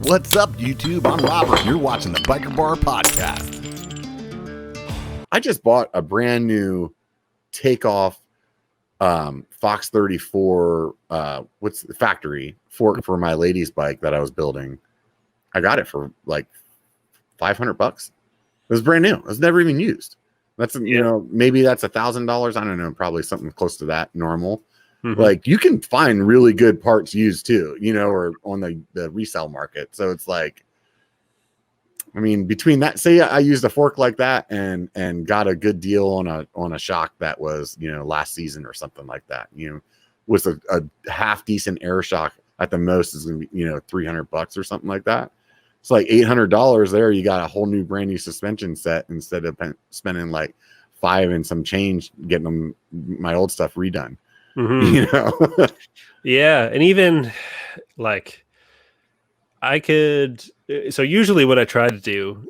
What's up, YouTube? I'm Robert, and you're watching the B1KER Bar Podcast. I just bought a brand new takeoff Fox 34 what's the factory fork for my lady's bike that I was building. I got it for like $500. It was brand new. It was never even used. That's maybe that's $1,000. I don't know, probably something close to that normal. Like you can find really good parts used too, or on the resale market. So it's like, I mean, between that, say I used a fork like that and got a good deal on a shock that was, last season or something like that, with a half decent air shock at the most is going to be, $300 or something like that. It's like $800 there. You got a whole new brand new suspension set instead of spending like $5 and some change getting my old stuff redone. Yeah. And even like so usually what I try to do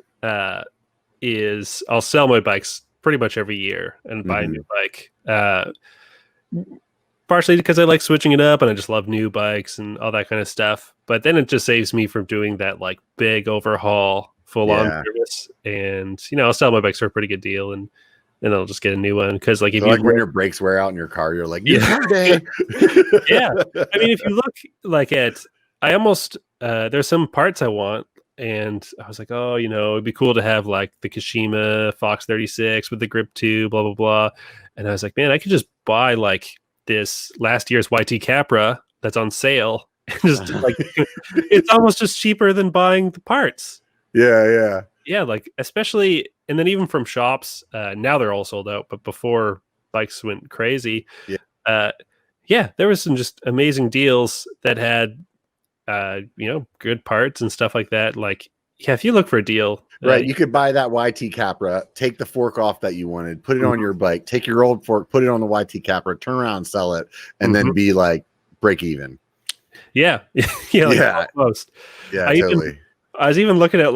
is I'll sell my bikes pretty much every year and buy a new bike. Partially because I like switching it up and I just love new bikes and all that kind of stuff. But then it just saves me from doing that like big overhaul full on service. And I'll sell my bikes for a pretty good deal and then I'll just get a new one because like when your brakes wear out in your car, you're like, yeah. Yeah. I mean, if you look like at there's some parts I want, and I was like, oh, it'd be cool to have like the Kashima Fox 36 with the grip 2, blah blah blah. And I was like, man, I could just buy like this last year's YT Capra that's on sale, and just like it's almost just cheaper than buying the parts. Yeah, like especially, and then even from shops, now they're all sold out, but before bikes went crazy, there was some just amazing deals that had, good parts and stuff like that. Like, if you look for a deal, right, you could buy that YT Capra, take the fork off that you wanted, put it on your bike, take your old fork, put it on the YT Capra, turn around and sell it, and then be like break even. Yeah, almost. Yeah, totally. I was looking at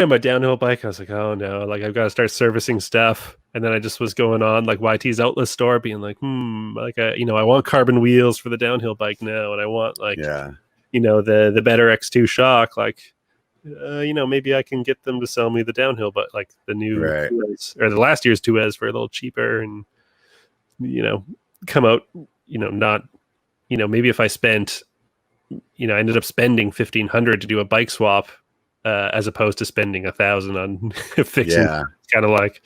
my downhill bike. I was like, oh no, like I've got to start servicing stuff. And then I just was going on like YT's outlet store being like, I want carbon wheels for the downhill bike now. And I want the better X2 shock. Like, maybe I can get them to sell me the downhill, but like the new, or the last year's 2S for a little cheaper and, come out, not, maybe if I spent, I ended up spending $1,500 to do a bike swap, as opposed to spending $1,000 on fixing. It's kind of like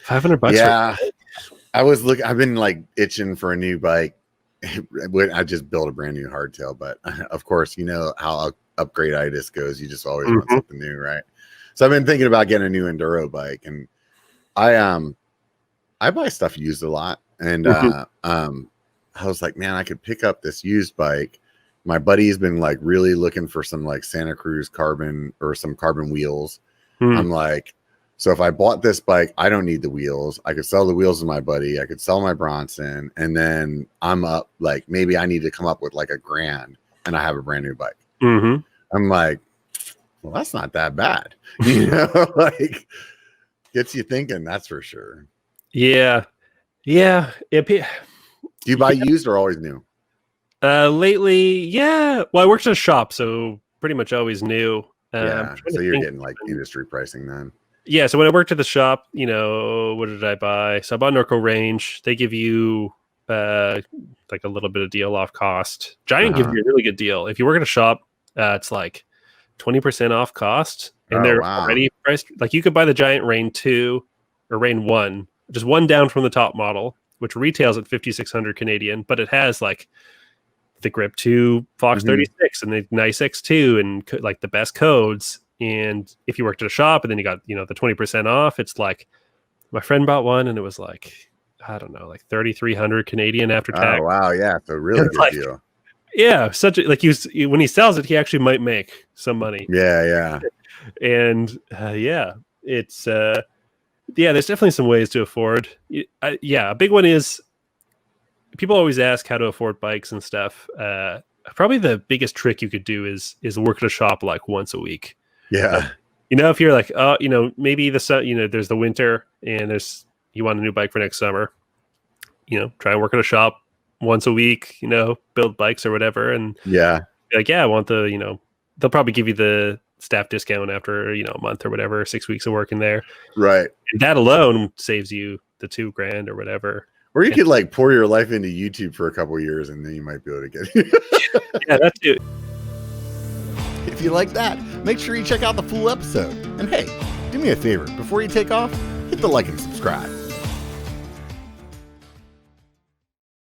$500. Yeah, I've been like itching for a new bike. I just built a brand new hardtail, but of course, how upgrade-itis goes. You just always want something new, right? So I've been thinking about getting a new enduro bike, and I buy stuff used a lot, and I was like, man, I could pick up this used bike. My buddy's been like really looking for some like Santa Cruz carbon or some carbon wheels. I'm like, so if I bought this bike, I don't need the wheels. I could sell the wheels to my buddy. I could sell my Bronson, and then I'm up like maybe I need to come up with like $1,000, and I have a brand new bike. I'm like, well, that's not that bad, like gets you thinking. That's for sure. Yeah. Do you buy used or always new? Lately, yeah. Well, I worked in a shop, so pretty much always new. So you're getting like industry pricing then. Yeah, so when I worked at the shop, what did I buy? So I bought Norco Range. They give you like a little bit of deal off cost. Giant gives you a really good deal. If you work at a shop, it's like 20% off cost. And they're already priced. Like you could buy the Giant Rain 2 or Rain 1, just one down from the top model, which retails at 5,600 Canadian, but it has like the Grip 2 Fox 36 and the nice X2 and like the best codes. And if you worked at a shop and then you got, the 20% off, it's like my friend bought one and it was like, I don't know, like 3,300 Canadian after tax. Oh, wow. Yeah. It's a really good deal. Yeah. When he sells it, he actually might make some money. Yeah. And it's, there's definitely some ways to afford. A big one is people always ask how to afford bikes and stuff. Probably the biggest trick you could do is work at a shop like once a week. Yeah. If you're like, maybe there's the winter and you want a new bike for next summer, try and work at a shop once a week, build bikes or whatever. And I want the, they'll probably give you the staff discount after, a month or whatever, 6 weeks of working there. Right. And that alone saves you the $2,000 or whatever. Or you could like pour your life into YouTube for a couple of years and then you might be able to get it. Yeah, that's it. If you like that, make sure you check out the full episode. And hey, do me a favor, before you take off, hit the like and subscribe.